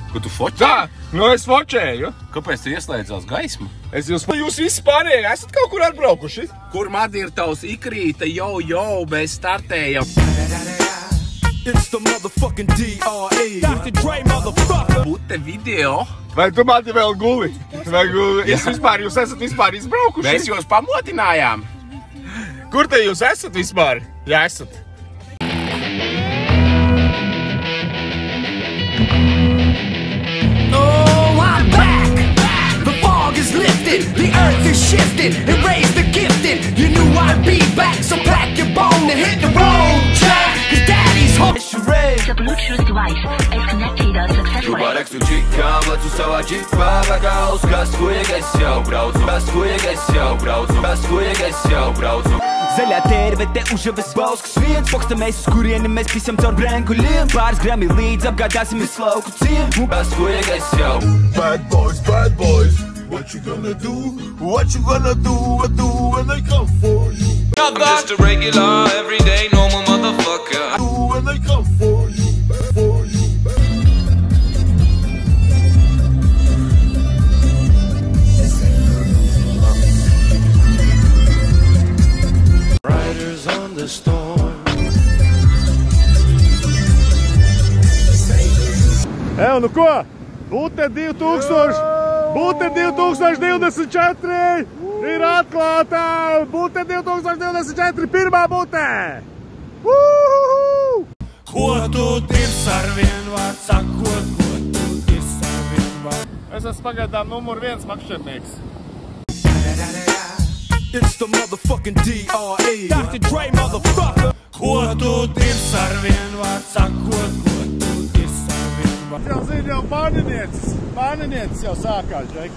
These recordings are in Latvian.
Ko tu fočē? Tā, nu es fočēju. Kāpēc tu ieslēdzās gaismu? Jūs visi pārējie esat kaut kur atbraukuši? Kur mad ir tavs ikrīta, jau, mēs startējam. It's the motherfucking D.R.E. Dr. Dre, motherfucker. Bute video. Vai tu mani vēl guli? Jūs esat vispār izbraukuši? Mēs jūs pamotinājām. Kur te jūs esat vispār? Jā, esat. The earth is shifted and raised the gifted. You knew I'd be back, so pack your bone and hit the road, Jack. Cause daddy's home. The Bluetooth device is connected successfully. Čubarek tu čikām, lecu savā džipā, vekā uz kaskuiek es jau braucu. Kaskuiek es jau braucu. Zaļā tērvete užavas bauskas viens, poksta mēs uz kurieni mēs pisam caur brenkuļiem. Pāris grami līdz apgādāsim visu lauku ciemu. Kaskuiek es jau. Bad boys. What you gonna do? What you gonna do when they come for you? I'm just a regular, everyday, normal motherfucker. Do when they come for you. Riders on the storm. Nu ko? Bute 2024 ir atklāta! Bute 2024 pirmā bute! Ko tu tirs arvien vārds sakot, ko tu tirs arvien vārds? Es esmu pagaidām numur 1 makšķernieks. It's the motherfucking D.R.E. Dr. Dre, motherfucker. Ko tu tirs arvien vārds sakot, ko tu tirs arvien vārds? Jau bārniniecis jau sākās, Džek.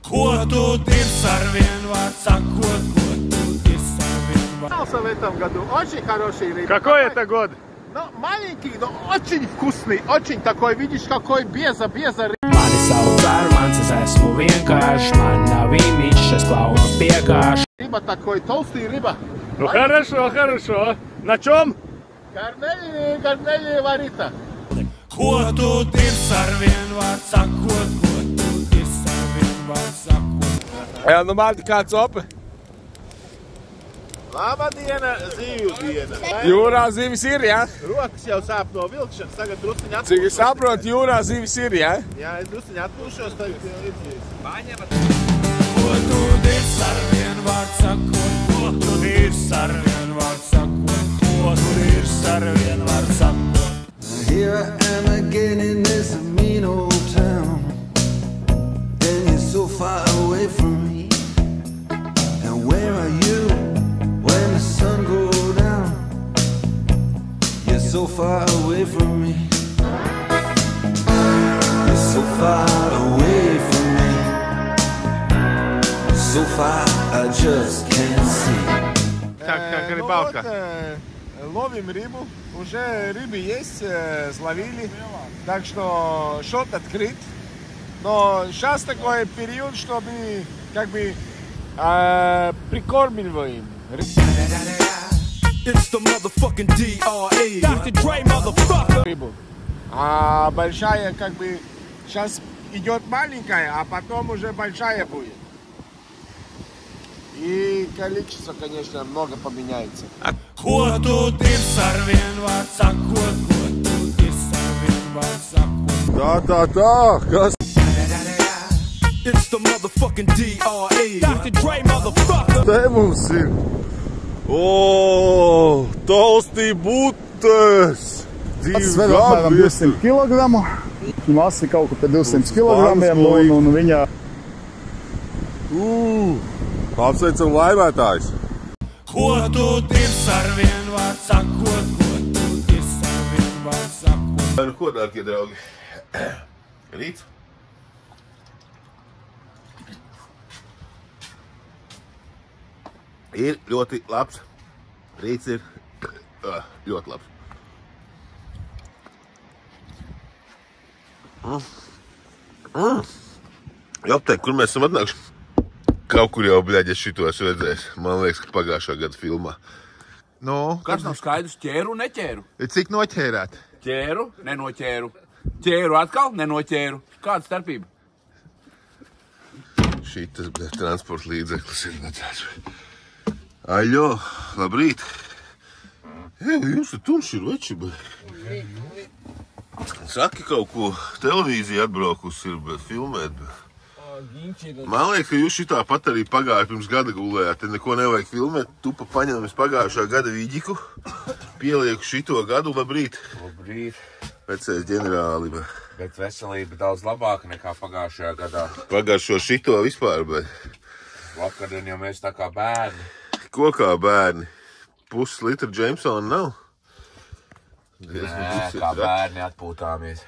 Ko tu tirs arvien vārds sakot, ko tu tirs arvien vārds? В этом году очень хороший рыба. Какой это год? Ну, маленький, но очень вкусный, очень такой, видишь, какой беза рыба. Mani sauc Armans, es esmu vienkārši, man nav imišs, es klaunos piekāši. Рыба такой, толстый рыба. Ну хорошо. На чем? Гарнели варита. Ko tu tirs arvien vārds sakot, ko tu tirs arvien vārds sakot? Jā, nu Mārti, kāds ope? Laba diena, zīvju diena. Jūrā zivis ir, jā? Rokas jau sāp no vilkšanas, tagad drustiņi atpūšos. Cik es saprotu, jūrā zivis ir, jā? Jā, es drustiņi atpūšos, tagad iedzīs. Ko tu tirs arvien vārds sakot, ko tu tirs arvien vārds sakot, ko tu tirs arvien vārds sakot? Here I am again in this mean old town, and you're so far away from me. And where are you when the sun goes down? You're so far away from me. You're so far away from me. So far I just can't see. Как рыбалка? Ловим рыбу, уже рыбы есть, словили, так что счет открыт. Но сейчас такой период, что мы как бы прикормливаем. It's the motherfucking D.R.E. Dr. Dre, motherfucker. Рыбу. А большая как бы сейчас идет маленькая, а потом уже большая будет. И количество, конечно, много поменяется. Ko tu tirs arvien vārds sakot, ko tu tirs arvien vārds sakot? Tā, kas? It's the motherfucking D.R.E. Dr. Dre, motherfucker. Te mums ir. O, tolstī butes. Sved apmēram 200 kilogramu. Masa kaut kur pie 200 kilogramiem un viņa... Apsveicam laimētājs. Ko tu tirs arvien vārds sakot, ko tu tirs arvien vārds sakot? Nu ko, dārgie draugi? Rīts? Ir ļoti labs. Rīts ir ļoti labs. Joptei, kur mēs esam atnākuši? Kaut kur jau, bļaļ, es šito esmu redzējis. Man liekas, ka pagājušā gada filmā. Nu, kas nav skaidrs, ķēru, neķēru? Cik noķērāt? Ķēru, nenoķēru. Ķēru atkal? Nenoķēru. Kāda starpība? Šitas transporta līdzeklis ir vecāts. Aļo, labrīt. Jums ir tumši ir veči, bet... Saki kaut ko, televīzija atbraukus ir, bet filmēt, bet... Man liekas, ka jūs šitā pat arī pagāja pirms gada gulējāt. Te neko nevajag filmēt. Tupa paņemis pagājušā gada vīģiku. Pielieku šito gadu. Labrīt. Labrīt. Vecais ģenerāli. Bet veselība daudz labāka nekā pagājušajā gadā. Garšo šito vispār, bet... Vakardien jau mēs tā kā bērni. Ko kā bērni? Puslitra Jamesona nav? Nē, kā bērni atpūtāmies.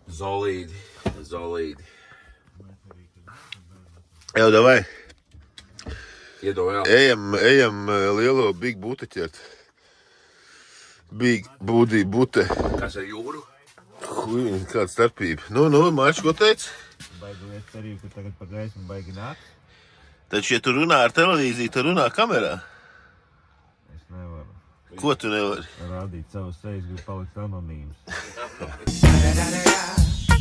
Zolīdi. Jau, davai. Iedod vēl. Ejam lielo Big Bute ķert. Big Budi Bute. Kas ar jūru? Hui, kāda starpība. Nu, Mārķis, ko teici? Baigi cerību, ka tagad par gaismu baigi nāk. Taču, ja tu runā ar televīziju, tu runā kamerā. Es nevaru. Ko tu nevari? Rādīt savus sejas, grib palikt anonīms.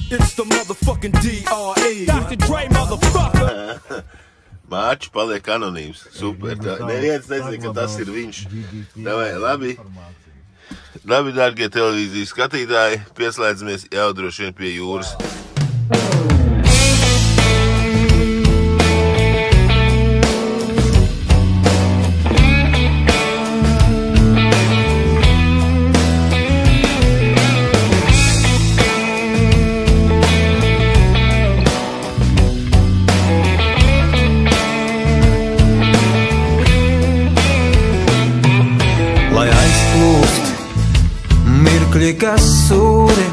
It's the motherfucking D.R.E. Dr. Dre, motherfucker! Mārķis paliek anonīms. Super. Neviens nezina, ka tas ir viņš. Davai, labi. Labi, dārgie televīzijas skatītāji, pieslēdzamies jau droši vien pie jūras. Kas sūri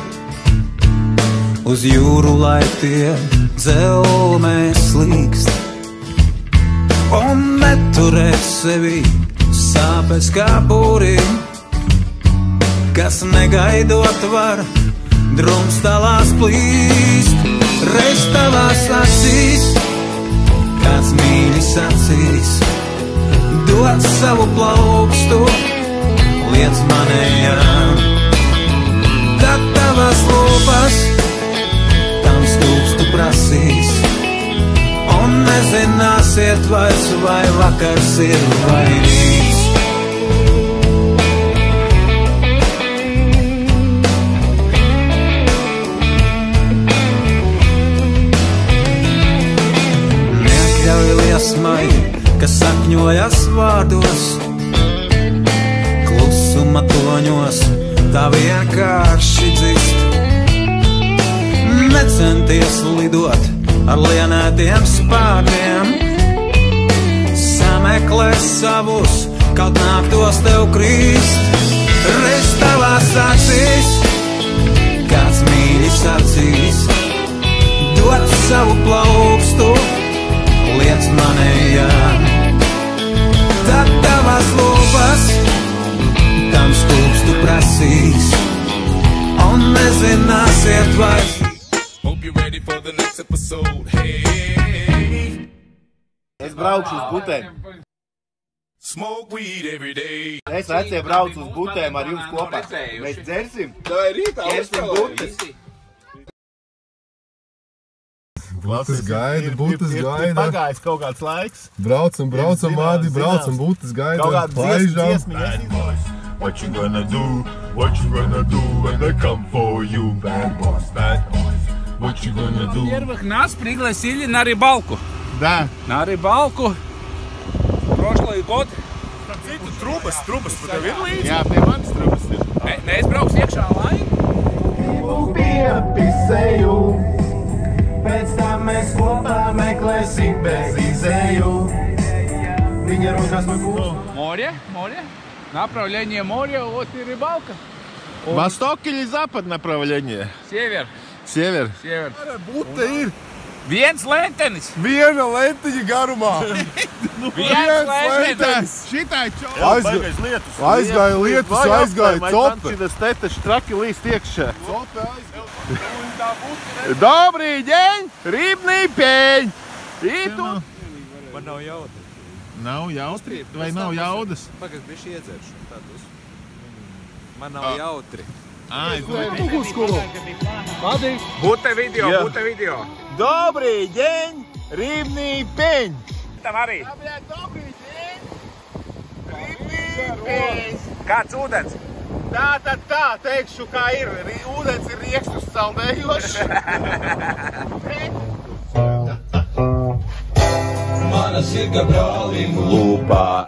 uz jūru, lai tie dzelmēs slīkst un neturēt sevi sāpes kā būri, kas negaidot var drumstalās plīst. Reiz tavās acīs kāds mīļi sacīs, dod savu plaukstu liec manējām. Tad tavas lūpas tam stūkstu prasīs un nezināsiet vairs, vai vakars ir vai rīts. Neatļauj liesmai, kas sakņojas vārdos, klusuma toņos, tā vienkārši dzist. Necenties lidot ar lienētiem spārniem, sameklē savus, kaut nāktos tev krīst. Reiz tavās acīs kāds mīļi sacīs, dod savu plaukstu liec manējā. Tad tavas lūpas tam stūkstu prasīs un nezināsiet vairs. Hope you're ready for the next episode. Hey. Es braukšu uz Butēm. Smoke weed every day. Es vecie braucu uz Butēm ar jums kopā. Mēs dzersim. Ķersim Butes. Butes gaida. Ir pagājis kaut kāds laiks. Braucam, Mādi, Butes gaida. Kaut kāds dziesmiņas. What you gonna do when they come for you? Bad boys. What you gonna do? Первых нас пригласили на рыбалку. Да. На рыбалку. Прошлый год. Trubas, tu tev ir līdzi? Jā, pie manis trubas ir. Nē, es braukšu iekšā laivu. Piepisēju, pēc tam mēs kopā meklēsim bez izēju. Viņa rokās man kūs. Море. Направление моря, вот и рыбалка. Восток или запад направление? Север. Север. Bute ir Viens lentenis. viena lentiņa garumā. Viens lentenis. Šitai čau. Aizgāja lietus, aizgāja cope. Šitas te taču traki līst iekšā. Cope aizgāja. Dobrý deň, rybný pieņ. Itu. Man nav jautri. Nav jautri? Vai nav jaudas? Pagad, bišķi iedzeršu. Man nav jautri. Bute video. Добрый день, рыбный пень. Tam arī. Добрый день, ribný pēns. Kāds ūdens? Tā, teikšu, kā ir. Ūdens ir riekstus saldējošs. Mana sirga brālim lūpā